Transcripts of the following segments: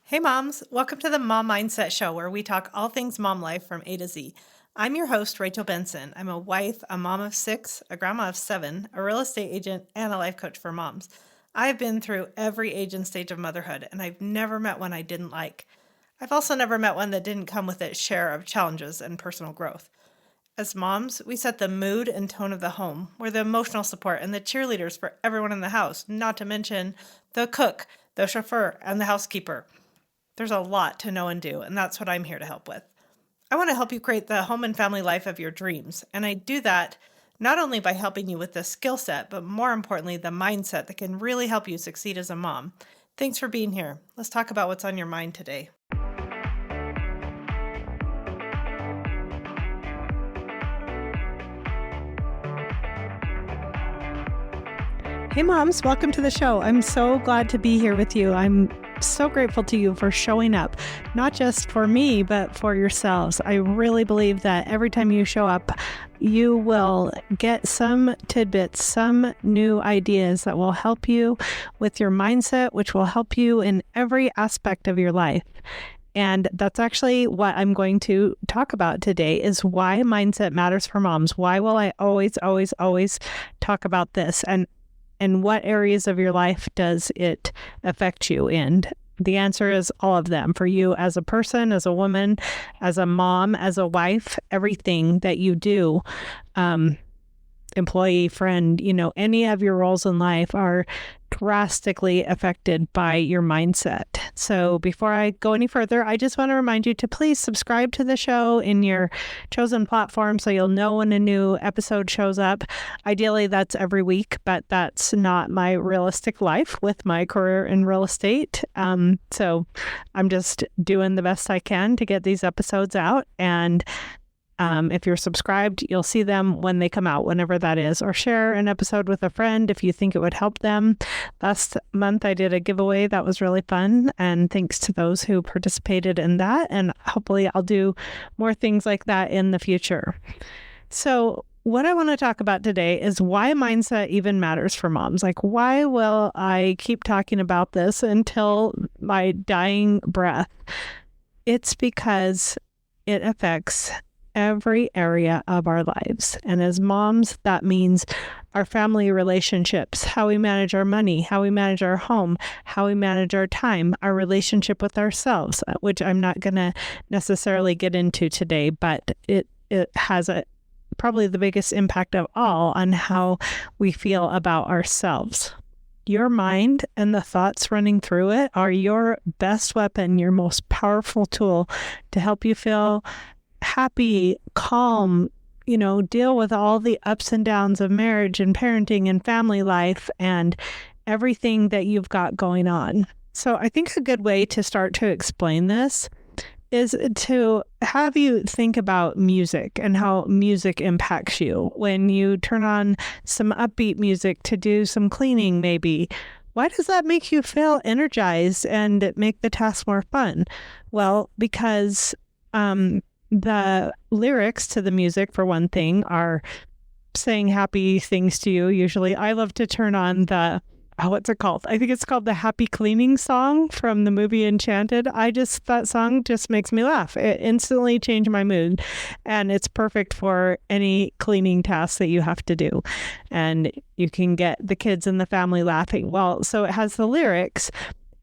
Hey moms, welcome to the Mom Mindset Show where we talk all things mom life from A to Z. I'm your host, Rachel Benson. I'm a wife, a mom of 6, a grandma of 7, a real estate agent, and a life coach for moms. I've been through every age and stage of motherhood, and I've never met one I didn't like. I've also never met one that didn't come with its share of challenges and personal growth. As moms, we set the mood and tone of the home. We're the emotional support and the cheerleaders for everyone in the house, not to mention the cook, the chauffeur, and the housekeeper. There's a lot to know and do, and that's what I'm here to help with. I want to help you create the home and family life of your dreams, and I do that not only by helping you with the skill set, but more importantly, the mindset that can really help you succeed as a mom. Thanks for being here. Let's talk about what's on your mind today. Hey moms, welcome to the show. I'm so glad to be here with you. I'm so grateful to you for showing up, not just for me, but for yourselves. I really believe that every time you show up, you will get some tidbits, some new ideas that will help you with your mindset, which will help you in every aspect of your life. And that's actually what I'm going to talk about today is why mindset matters for moms. Why will I always talk about this? And what areas of your life does it affect you in? The answer is all of them. For you as a person, as a woman, as a mom, as a wife, everything that you do, employee, friend, any of your roles in life are drastically affected by your mindset. So before I go any further, I just want to remind you to please subscribe to the show in your chosen platform so you'll know when a new episode shows up. Ideally, that's every week, but that's not my realistic life with my career in real estate. So I'm just doing the best I can to get these episodes out. And if you're subscribed, you'll see them when they come out, whenever that is, or share an episode with a friend if you think it would help them. Last month, I did a giveaway that was really fun, and thanks to those who participated in that. And hopefully I'll do more things like that in the future. So what I want to talk about today is why mindset even matters for moms. Like, why will I keep talking about this until my dying breath? It's because it affects every area of our lives. And as moms, that means our family relationships, how we manage our money, how we manage our home, how we manage our time, our relationship with ourselves, which I'm not going to necessarily get into today, but it has probably the biggest impact of all on how we feel about ourselves. Your mind and the thoughts running through it are your best weapon, your most powerful tool to help you feel happy, calm, deal with all the ups and downs of marriage and parenting and family life and everything that you've got going on. So I think a good way to start to explain this is to have you think about music and how music impacts you. When you turn on some upbeat music to do some cleaning, maybe, why does that make you feel energized and make the task more fun? Well, because the lyrics to the music, for one thing, are saying happy things to you. Usually I love to turn on what's it called? I think it's called the Happy Cleaning song from the movie Enchanted. That song just makes me laugh. It instantly changed my mood, and it's perfect for any cleaning task that you have to do. And you can get the kids and the family laughing. Well, so it has the lyrics,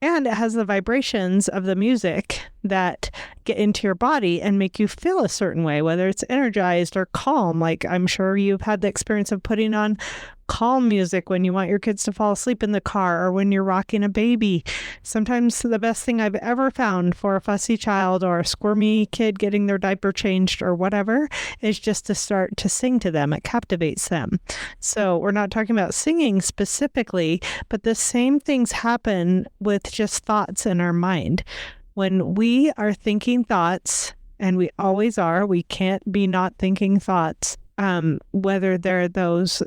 and it has the vibrations of the music that get into your body and make you feel a certain way, whether it's energized or calm. Like, I'm sure you've had the experience of putting on calm music when you want your kids to fall asleep in the car or when you're rocking a baby. Sometimes the best thing I've ever found for a fussy child or a squirmy kid getting their diaper changed or whatever is just to start to sing to them. It captivates them. So we're not talking about singing specifically, but the same things happen with just thoughts in our mind. When we are thinking thoughts, and we always are, we can't be not thinking thoughts, whether they're those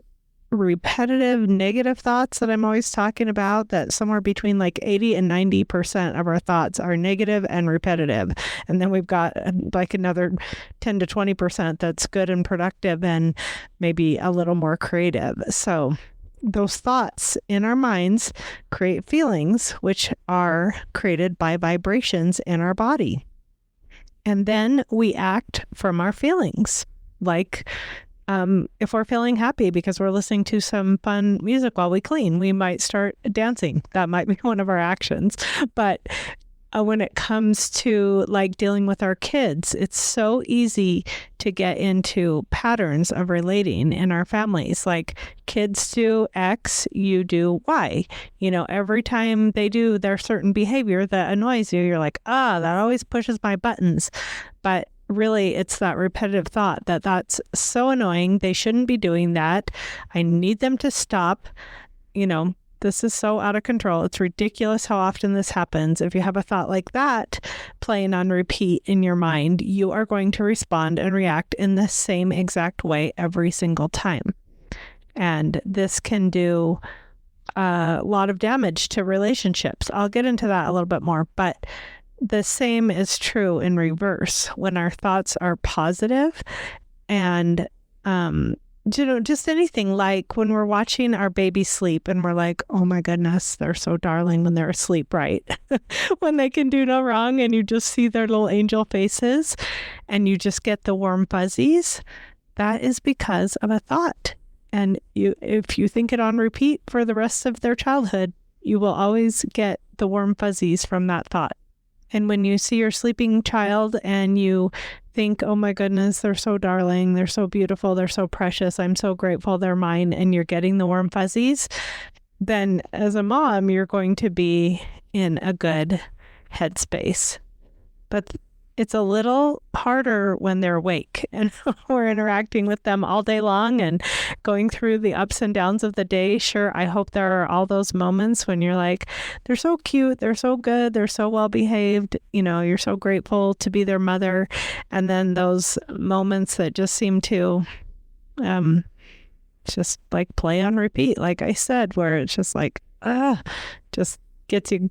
repetitive negative thoughts that I'm always talking about, that somewhere between like 80 and 90% of our thoughts are negative and repetitive. And then we've got like another 10 to 20% that's good and productive and maybe a little more creative. So those thoughts in our minds create feelings, which are created by vibrations in our body. And then we act from our feelings. Like if we're feeling happy because we're listening to some fun music while we clean, we might start dancing. That might be one of our actions. But when it comes to like dealing with our kids, it's so easy to get into patterns of relating in our families. Like kids do X, you do Y. Every time they do their certain behavior that annoys you, you're like, that always pushes my buttons. But really, it's that repetitive thought that that's so annoying. They shouldn't be doing that. I need them to stop. This is so out of control. It's ridiculous how often this happens. If you have a thought like that playing on repeat in your mind, you are going to respond and react in the same exact way every single time. And this can do a lot of damage to relationships. I'll get into that a little bit more, but the same is true in reverse. When our thoughts are positive and just anything, like when we're watching our baby sleep and we're like, oh my goodness, they're so darling when they're asleep, right? When they can do no wrong and you just see their little angel faces and you just get the warm fuzzies, that is because of a thought. And if you think it on repeat for the rest of their childhood, you will always get the warm fuzzies from that thought. And when you see your sleeping child and you think, oh my goodness, they're so darling, they're so beautiful, they're so precious, I'm so grateful they're mine, and you're getting the warm fuzzies, then as a mom, you're going to be in a good headspace. But it's a little harder when they're awake and we're interacting with them all day long and going through the ups and downs of the day. Sure, I hope there are all those moments when you're like, they're so cute, they're so good, they're so well behaved, you're so grateful to be their mother. And then those moments that just seem to just like play on repeat, like I said, where it's just like, just gets you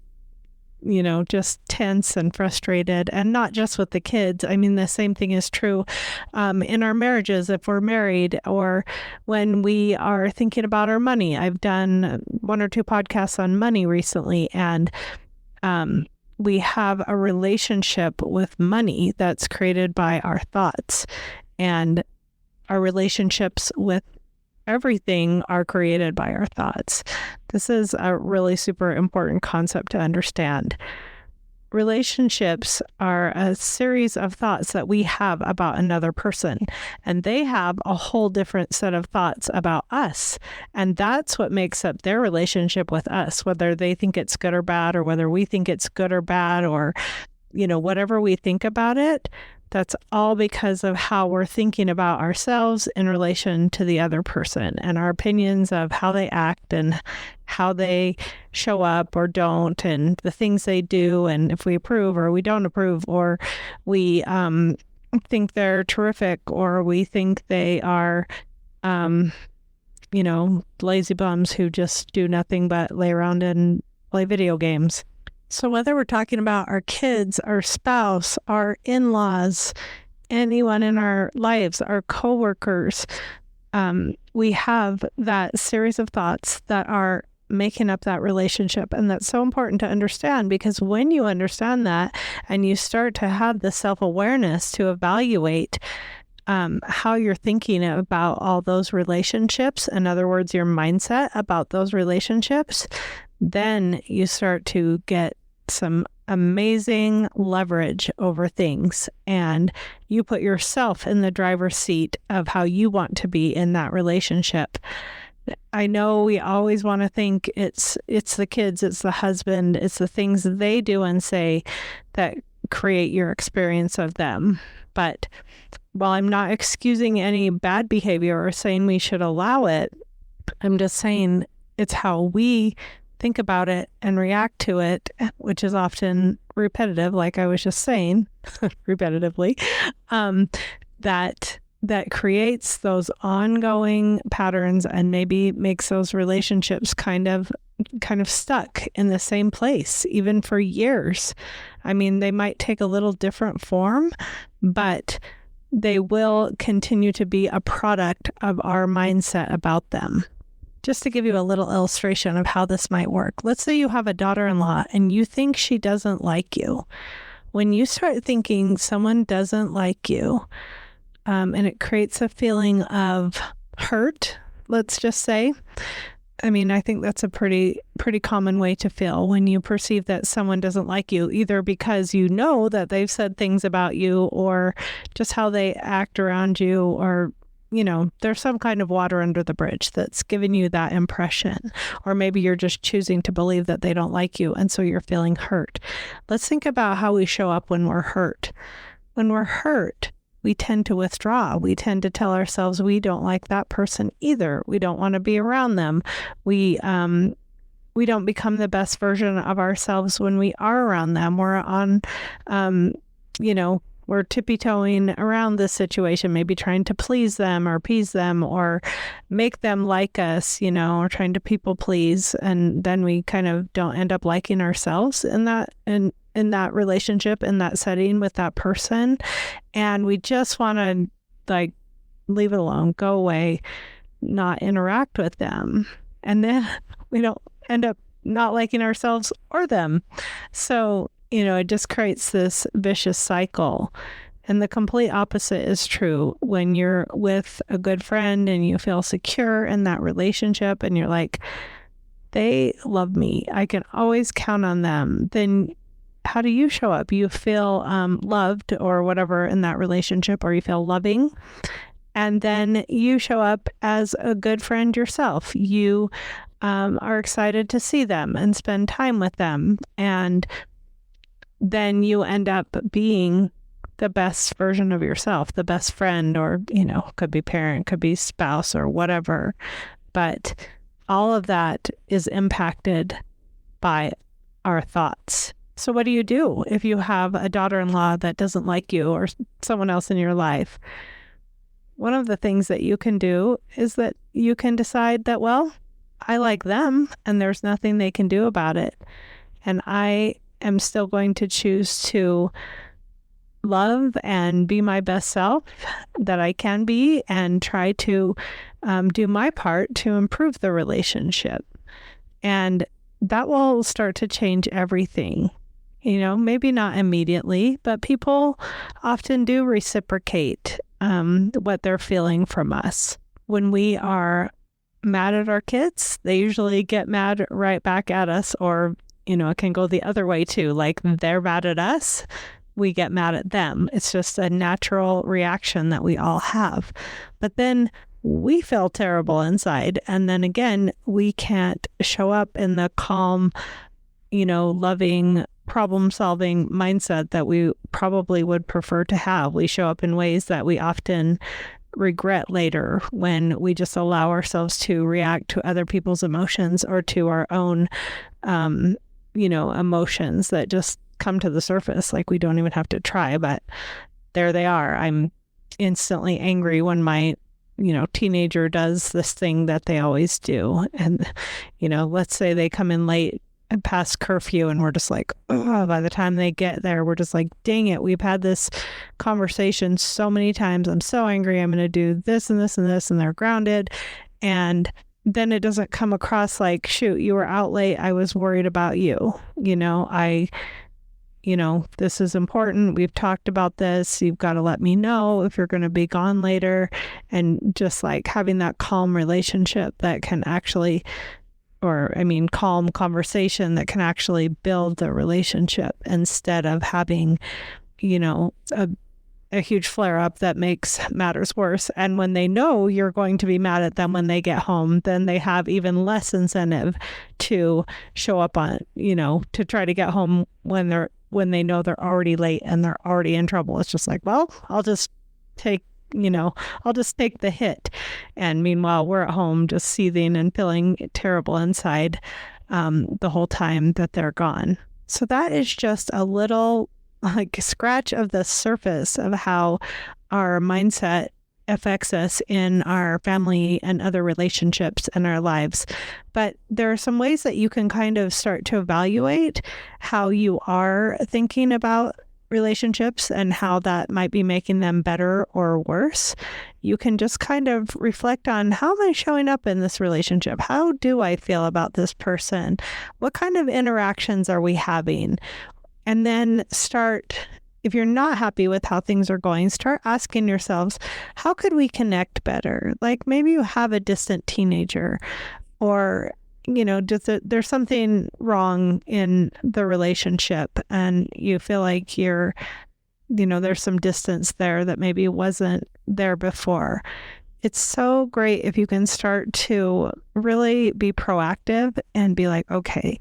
just tense and frustrated. And not just with the kids. I mean, the same thing is true in our marriages, if we're married, or when we are thinking about our money. I've done 1 or 2 podcasts on money recently, and we have a relationship with money that's created by our thoughts, and our relationships with everything are created by our thoughts. This is a really super important concept to understand. Relationships are a series of thoughts that we have about another person, and they have a whole different set of thoughts about us. And that's what makes up their relationship with us, whether they think it's good or bad, or whether we think it's good or bad, or, whatever we think about it. That's all because of how we're thinking about ourselves in relation to the other person, and our opinions of how they act and how they show up or don't, and the things they do, and if we approve or we don't approve, or we think they're terrific, or we think they are, lazy bums who just do nothing but lay around and play video games. So whether we're talking about our kids, our spouse, our in-laws, anyone in our lives, our coworkers, we have that series of thoughts that are making up that relationship. And that's so important to understand, because when you understand that and you start to have the self-awareness to evaluate how you're thinking about all those relationships, in other words, your mindset about those relationships, then you start to get some amazing leverage over things, and you put yourself in the driver's seat of how you want to be in that relationship. I know we always want to think it's the kids, it's the husband, it's the things they do and say that create your experience of them. But while I'm not excusing any bad behavior or saying we should allow it, I'm just saying it's how we think about it and react to it, which is often repetitive, like I was just saying, repetitively, that creates those ongoing patterns and maybe makes those relationships kind of stuck in the same place, even for years. I mean, they might take a little different form, but they will continue to be a product of our mindset about them. just to give you a little illustration of how this might work. Let's say you have a daughter-in-law and you think she doesn't like you. When you start thinking someone doesn't like you, and it creates a feeling of hurt, let's just say. I mean, I think that's a pretty common way to feel when you perceive that someone doesn't like you, either because you know that they've said things about you or just how they act around you, or, you know, there's some kind of water under the bridge that's giving you that impression. Or maybe you're just choosing to believe that they don't like you, and so you're feeling hurt. Let's think about how we show up when we're hurt. When we're hurt, we tend to withdraw. We tend to tell ourselves we don't like that person either. We don't want to be around them. We don't become the best version of ourselves when we are around them. We're on, we're tippy-toeing around this situation, maybe trying to please them or appease them or make them like us, or trying to people please. And then we kind of don't end up liking ourselves in that relationship, in that setting with that person. And we just want to leave it alone, go away, not interact with them. And then we don't end up not liking ourselves or them. So, it just creates this vicious cycle. And the complete opposite is true when you're with a good friend and you feel secure in that relationship and you're like, they love me, I can always count on them. Then how do you show up? You feel loved or whatever in that relationship, or you feel loving. And then you show up as a good friend yourself. You are excited to see them and spend time with them. And then you end up being the best version of yourself, the best friend, or, could be parent, could be spouse or whatever. But all of that is impacted by our thoughts. So what do you do if you have a daughter-in-law that doesn't like you or someone else in your life? One of the things that you can do is that you can decide that, well, I like them and there's nothing they can do about it. And I am still going to choose to love and be my best self that I can be and try to do my part to improve the relationship. And that will start to change everything. Maybe not immediately, but people often do reciprocate what they're feeling from us. When we are mad at our kids, they usually get mad right back at us, or, it can go the other way too. Like they're mad at us, we get mad at them. It's just a natural reaction that we all have. But then we feel terrible inside. And then again, we can't show up in the calm, loving, problem-solving mindset that we probably would prefer to have. We show up in ways that we often regret later when we just allow ourselves to react to other people's emotions or to our own, emotions that just come to the surface. Like we don't even have to try, but there they are. I'm instantly angry when my teenager does this thing that they always do. And, let's say they come in late and past curfew and we're just like, oh, by the time they get there, we're just like, dang it, we've had this conversation so many times. I'm so angry. I'm going to do this and this and this, and they're grounded. And then it doesn't come across like, shoot, you were out late. I was worried about you. This is important. We've talked about this. You've got to let me know if you're going to be gone later. And just like having that calm relationship that can actually, calm conversation that can actually build the relationship instead of having, a huge flare up that makes matters worse. And when they know you're going to be mad at them when they get home, then they have even less incentive to show up on, to try to get home when they know they're already late and they're already in trouble. It's just like, well, I'll just take the hit. And meanwhile, we're at home just seething and feeling terrible inside the whole time that they're gone. So that is just a little scratch of the surface of how our mindset affects us in our family and other relationships in our lives. But there are some ways that you can kind of start to evaluate how you are thinking about relationships and how that might be making them better or worse, you can just kind of reflect on, how am I showing up in this relationship? How do I feel about this person? What kind of interactions are we having? And then start, if you're not happy with how things are going, start asking yourselves, how could we connect better? Like maybe you have a distant teenager, or there's something wrong in the relationship and you feel like there's some distance there that maybe wasn't there before. It's so great if you can start to really be proactive and be like, okay,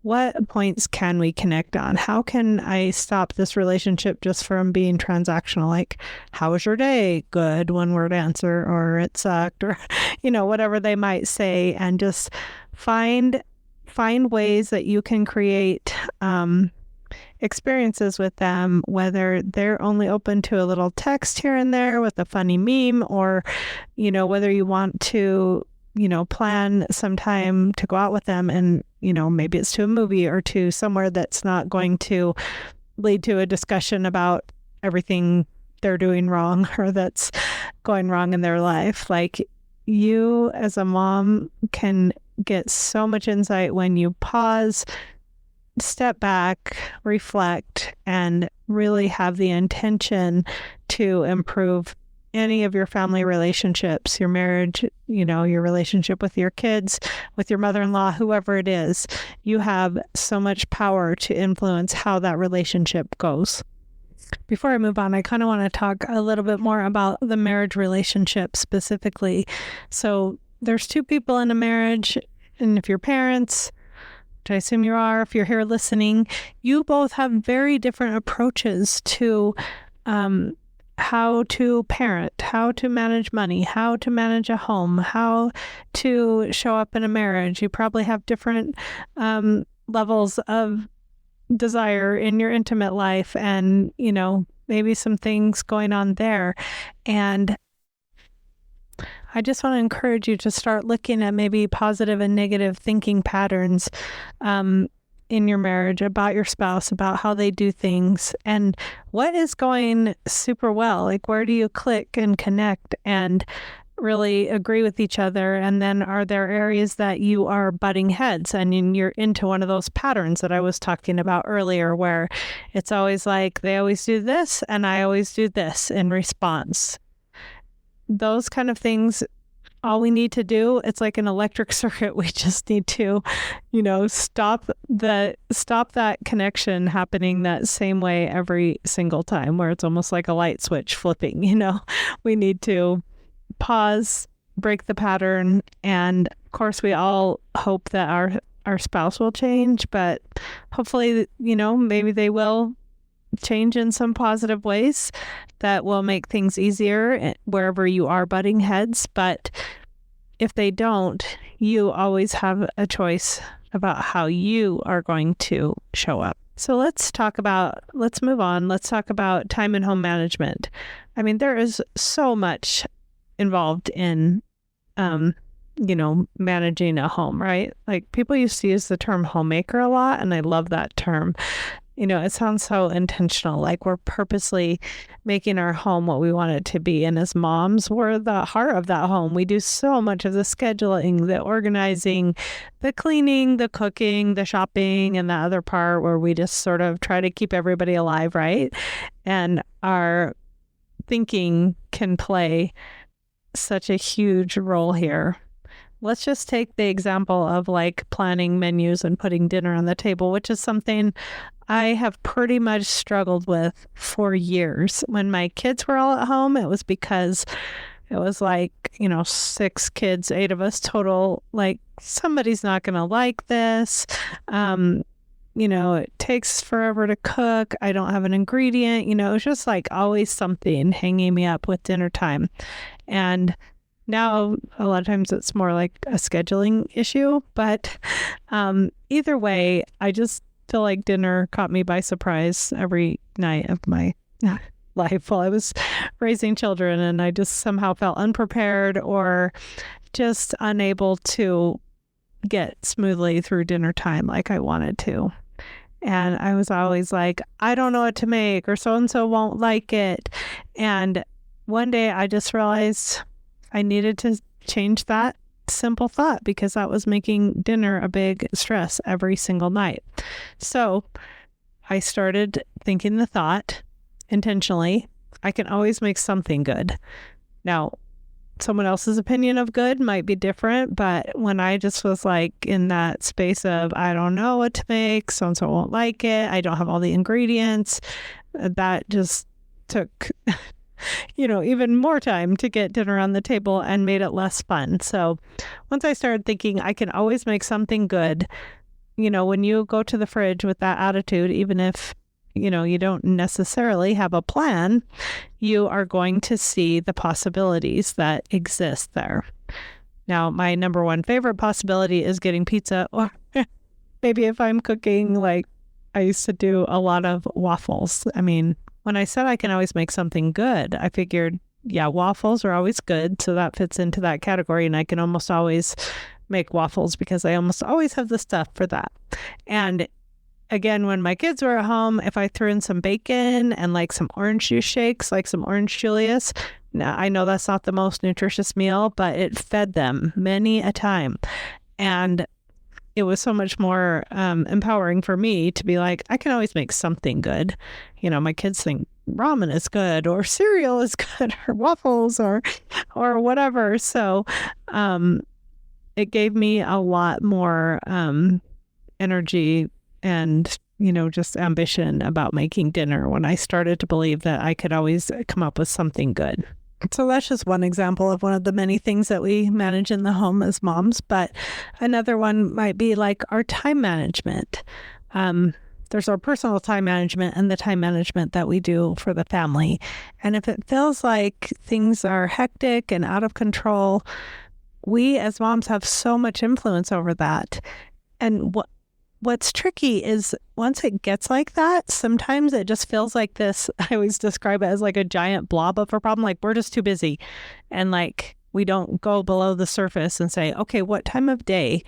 what points can we connect on? How can I stop this relationship just from being transactional? Like, how was your day? Good, one word answer, or it sucked, or, whatever they might say, and just find ways that you can create experiences with them, whether they're only open to a little text here and there with a funny meme, or, whether you want to plan some time to go out with them and, maybe it's to a movie or to somewhere that's not going to lead to a discussion about everything they're doing wrong or that's going wrong in their life. Like, you as a mom can get so much insight when you pause, step back, reflect, and really have the intention to improve any of your family relationships, your marriage, your relationship with your kids, with your mother-in-law, whoever it is. You have so much power to influence how that relationship goes. Before I move on, I kind of want to talk a little bit more about the marriage relationship specifically. So there's two people in a marriage, and if you're parents, which I assume you are, if you're here listening, you both have very different approaches to how to parent, how to manage money, how to manage a home, how to show up in a marriage. You probably have different levels of desire in your intimate life and, maybe some things going on there. And I just want to encourage you to start looking at maybe positive and negative thinking patterns in your marriage, about your spouse, about how they do things, and what is going super well. Like, where do you click and connect and really agree with each other? And then are there areas that you are butting heads and you're into one of those patterns that I was talking about earlier, where it's always like, they always do this and I always do this in response. Those kind of things, all we need to do, it's like an electric circuit. We just need to, stop that connection happening that same way every single time, where it's almost like a light switch flipping. We need to pause, break the pattern. And of course, we all hope that our spouse will change, but hopefully, maybe they will change in some positive ways that will make things easier wherever you are butting heads. But if they don't, you always have a choice about how you are going to show up. So let's move on. Let's talk about time and home management. I mean, there is so much involved in, managing a home, right? Like, people used to use the term homemaker a lot, and I love that term. It sounds so intentional, like we're purposely making our home what we want it to be. And as moms, we're the heart of that home. We do so much of the scheduling, the organizing, the cleaning, the cooking, the shopping, and the other part where we just sort of try to keep everybody alive, right? And our thinking can play such a huge role here. Let's just take the example of like planning menus and putting dinner on the table, which is something I have pretty much struggled with for years. When my kids were all at home, it was because it was like, 6 kids, 8 of us total, like, somebody's not going to like this. It takes forever to cook. I don't have an ingredient. It was just like always something hanging me up with dinner time. And now, a lot of times it's more like a scheduling issue, but either way, I just feel like dinner caught me by surprise every night of my life while I was raising children, and I just somehow felt unprepared or just unable to get smoothly through dinner time like I wanted to. And I was always like, I don't know what to make, or so-and-so won't like it. And one day I just realized I needed to change that simple thought, because that was making dinner a big stress every single night. So I started thinking the thought intentionally, I can always make something good. Now, someone else's opinion of good might be different, but when I just was like in that space of, I don't know what to make, so-and-so won't like it, I don't have all the ingredients, that just took, even more time to get dinner on the table and made it less fun. So once I started thinking I can always make something good, when you go to the fridge with that attitude, even if you don't necessarily have a plan, you are going to see the possibilities that exist there. Now, my number one favorite possibility is getting pizza, or maybe if I'm cooking, like I used to do a lot of waffles. I mean, when I said I can always make something good, I figured, yeah, waffles are always good. So that fits into that category. And I can almost always make waffles because I almost always have the stuff for that. And again, when my kids were at home, if I threw in some bacon and like some orange juice shakes, like some orange Julius, now I know that's not the most nutritious meal, but it fed them many a time. And it was so much more empowering for me to be like, I can always make something good. My kids think ramen is good, or cereal is good, or waffles, or whatever. So it gave me a lot more energy and, just ambition about making dinner when I started to believe that I could always come up with something good. So that's just one example of one of the many things that we manage in the home as moms. But another one might be like our time management. There's our personal time management and the time management that we do for the family. And if it feels like things are hectic and out of control, we as moms have so much influence over that. And what's tricky is once it gets like that, sometimes it just feels like this, I always describe it as like a giant blob of a problem. Like we're just too busy. And like we don't go below the surface and say, okay, what time of day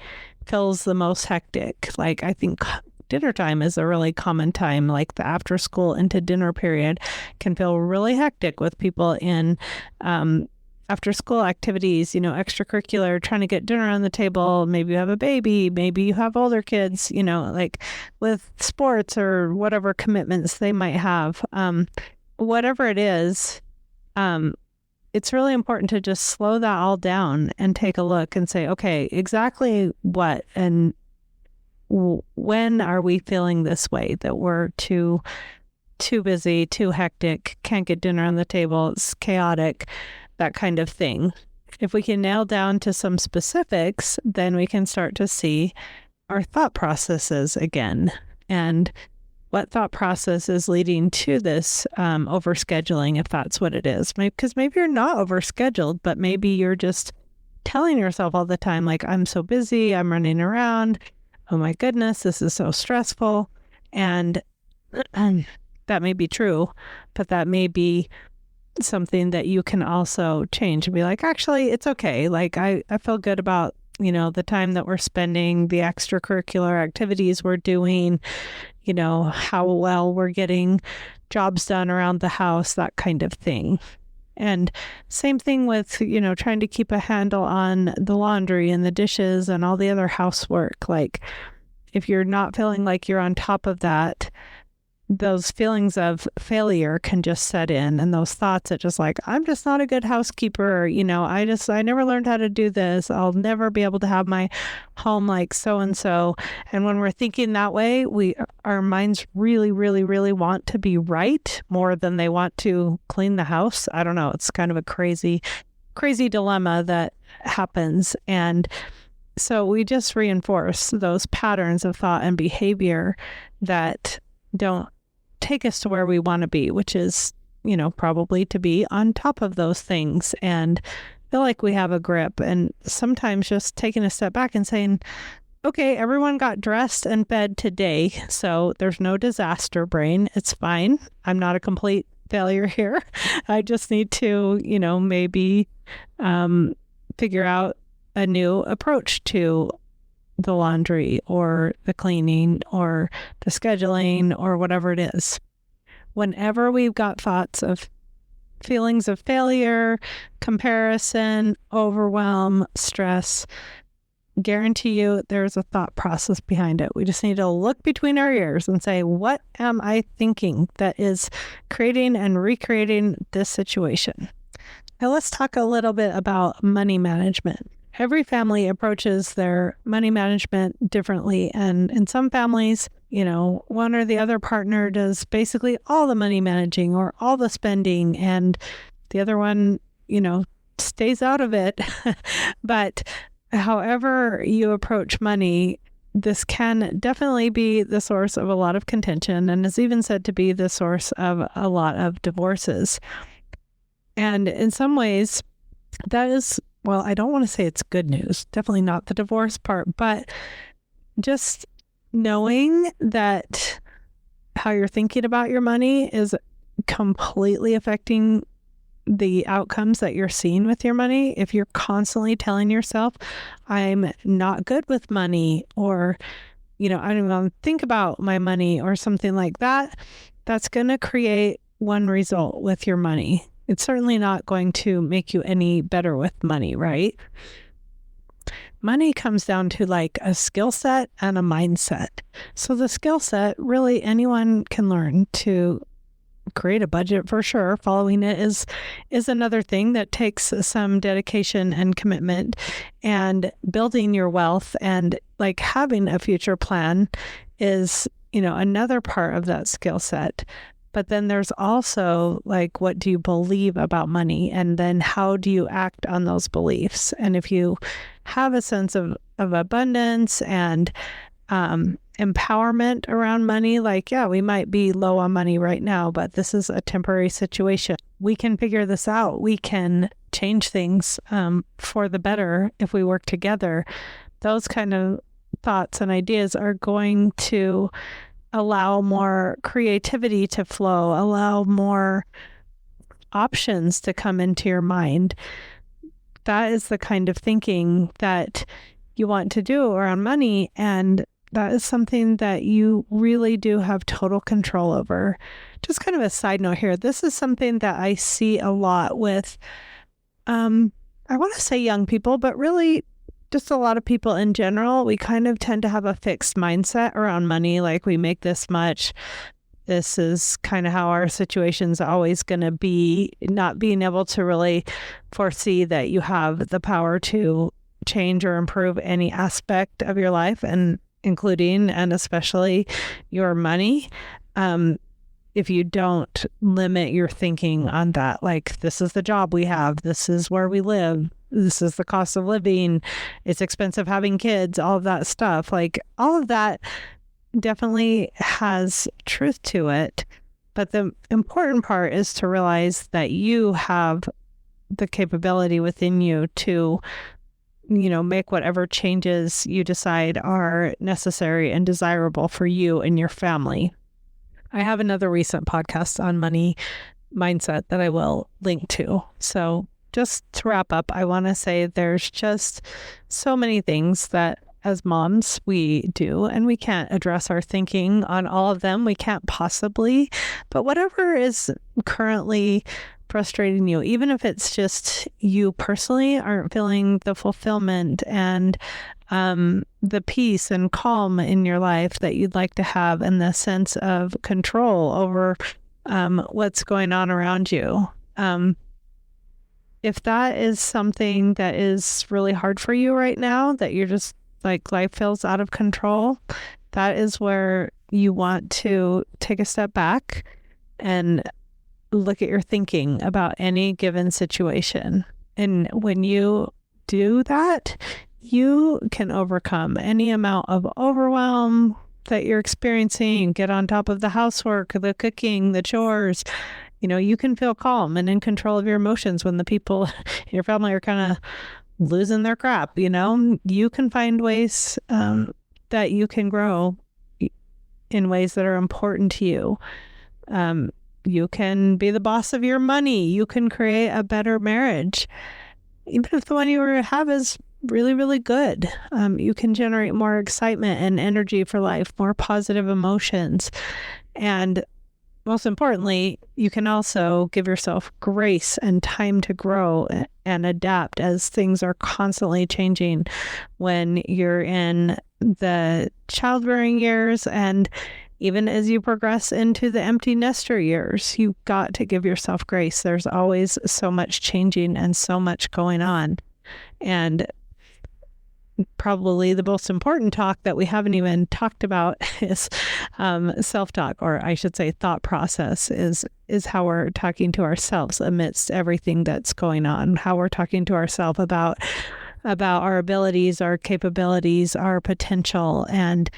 feels the most hectic? Like I think dinner time is a really common time. Like the after school into dinner period can feel really hectic with people in after school activities, extracurricular, trying to get dinner on the table. Maybe you have a baby, maybe you have older kids, like with sports or whatever commitments they might have. Whatever it is, it's really important to just slow that all down and take a look and say, okay, exactly what and when are we feeling this way, that we're too busy, too hectic, can't get dinner on the table, it's chaotic, that kind of thing. If we can nail down to some specifics, then we can start to see our thought processes again and what thought process is leading to this overscheduling, if that's what it is. Because maybe you're not overscheduled, but maybe you're just telling yourself all the time, like, I'm so busy, I'm running around, oh my goodness, this is so stressful. And that may be true, but that may be something that you can also change and be like, actually, it's okay. Like, I feel good about, the time that we're spending, the extracurricular activities we're doing, how well we're getting jobs done around the house, that kind of thing. And same thing with, trying to keep a handle on the laundry and the dishes and all the other housework. Like, if you're not feeling like you're on top of that, those feelings of failure can just set in, and those thoughts that just like, I'm just not a good housekeeper, I never learned how to do this, I'll never be able to have my home like so-and-so. And when we're thinking that way, our minds really, really, really want to be right more than they want to clean the house. I don't know. It's kind of a crazy dilemma that happens. And so we just reinforce those patterns of thought and behavior that don't take us to where we want to be, which is, probably to be on top of those things and feel like we have a grip. And sometimes just taking a step back and saying, okay, everyone got dressed and fed today, so there's no disaster brain. It's fine. I'm not a complete failure here. I just need to, maybe figure out a new approach to the laundry or the cleaning or the scheduling or whatever it is. Whenever we've got thoughts of feelings of failure, comparison, overwhelm, stress, guarantee you there's a thought process behind it. We just need to look between our ears and say, what am I thinking that is creating and recreating this situation? Now let's talk a little bit about money management. Every family approaches their money management differently. And in some families, one or the other partner does basically all the money managing or all the spending, and the other one, stays out of it. But however you approach money, this can definitely be the source of a lot of contention and is even said to be the source of a lot of divorces. And in some ways, that is, well, I don't want to say it's good news, definitely not the divorce part, but just knowing that how you're thinking about your money is completely affecting the outcomes that you're seeing with your money. If you're constantly telling yourself, I'm not good with money, or, I don't even think about my money or something like that, that's going to create one result with your money. It's certainly not going to make you any better with money, right? Money comes down to like a skill set and a mindset. So the skill set, really anyone can learn to create a budget for sure. Following it is another thing that takes some dedication and commitment, and building your wealth and like having a future plan is, another part of that skill set. But then there's also like, what do you believe about money? And then how do you act on those beliefs? And if you have a sense of abundance and empowerment around money, like, yeah, we might be low on money right now, but this is a temporary situation. We can figure this out. We can change things for the better if we work together. Those kind of thoughts and ideas are going to allow more creativity to flow, allow more options to come into your mind. That is the kind of thinking that you want to do around money, and that is something that you really do have total control over. Just kind of a side note here, this is something that I see a lot with, I want to say young people, but really just a lot of people in general. We kind of tend to have a fixed mindset around money, like we make this much. This is kind of how our situation's always going to be, not being able to really foresee that you have the power to change or improve any aspect of your life, and including and especially your money. If you don't limit your thinking on that, like, this is the job we have, this is where we live, this is the cost of living, it's expensive having kids, all of that stuff, like all of that definitely has truth to it. But the important part is to realize that you have the capability within you to, make whatever changes you decide are necessary and desirable for you and your family. I have another recent podcast on money mindset that I will link to. So just to wrap up, I want to say there's just so many things that as moms we do, and we can't address our thinking on all of them. We can't possibly, but whatever is currently frustrating you, even if it's just you personally aren't feeling the fulfillment and the peace and calm in your life that you'd like to have, and the sense of control over what's going on around you. If that is something that is really hard for you right now, that you're just like life feels out of control, that is where you want to take a step back and look at your thinking about any given situation. And when you do that, you can overcome any amount of overwhelm that you're experiencing and get on top of the housework, the cooking, the chores. You can feel calm and in control of your emotions when the people in your family are kind of losing their crap. You can find ways that you can grow in ways that are important to you. You can be the boss of your money. You can create a better marriage. Even if the one you have is really, really good. You can generate more excitement and energy for life, more positive emotions. And most importantly, you can also give yourself grace and time to grow and adapt as things are constantly changing when you're in the childbearing years, and even as you progress into the empty nester years. You've got to give yourself grace. There's always so much changing and so much going on. And probably the most important talk that we haven't even talked about is self-talk, or I should say thought process, is how we're talking to ourselves amidst everything that's going on, how we're talking to ourselves about our abilities, our capabilities, our potential, and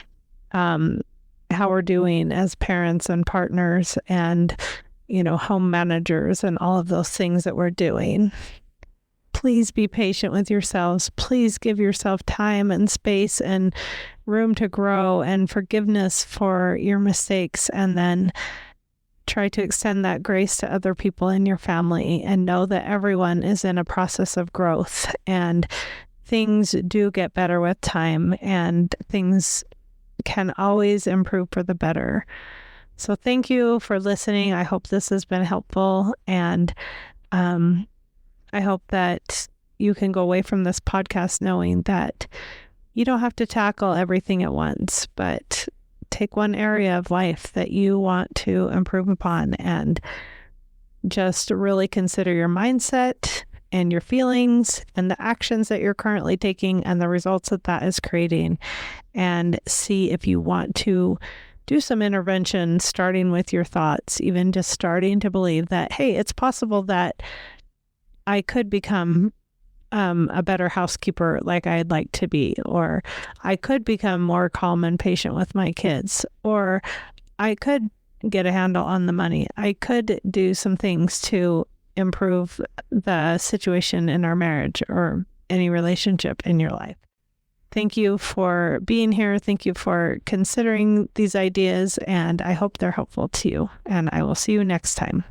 how we're doing as parents and partners and, home managers and all of those things that we're doing. Please be patient with yourselves. Please give yourself time and space and room to grow and forgiveness for your mistakes, and then try to extend that grace to other people in your family, and know that everyone is in a process of growth, and things do get better with time, and things can always improve for the better. So thank you for listening. I hope this has been helpful, and I hope that you can go away from this podcast knowing that you don't have to tackle everything at once, but take one area of life that you want to improve upon, and just really consider your mindset and your feelings and the actions that you're currently taking and the results that is creating, and see if you want to do some intervention, starting with your thoughts, even just starting to believe that, hey, it's possible that I could become a better housekeeper like I'd like to be, or I could become more calm and patient with my kids, or I could get a handle on the money. I could do some things to improve the situation in our marriage or any relationship in your life. Thank you for being here. Thank you for considering these ideas, and I hope they're helpful to you. And I will see you next time.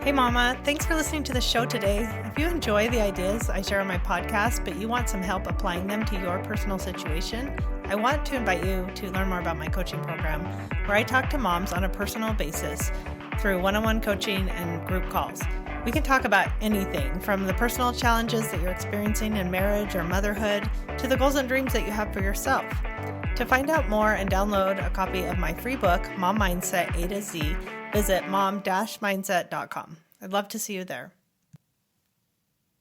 Hey Mama, thanks for listening to the show today. If you enjoy the ideas I share on my podcast, but you want some help applying them to your personal situation, I want to invite you to learn more about my coaching program, where I talk to moms on a personal basis through one-on-one coaching and group calls. We can talk about anything from the personal challenges that you're experiencing in marriage or motherhood to the goals and dreams that you have for yourself. To find out more and download a copy of my free book, Mom Mindset A to Z, visit mom-mindset.com. I'd love to see you there.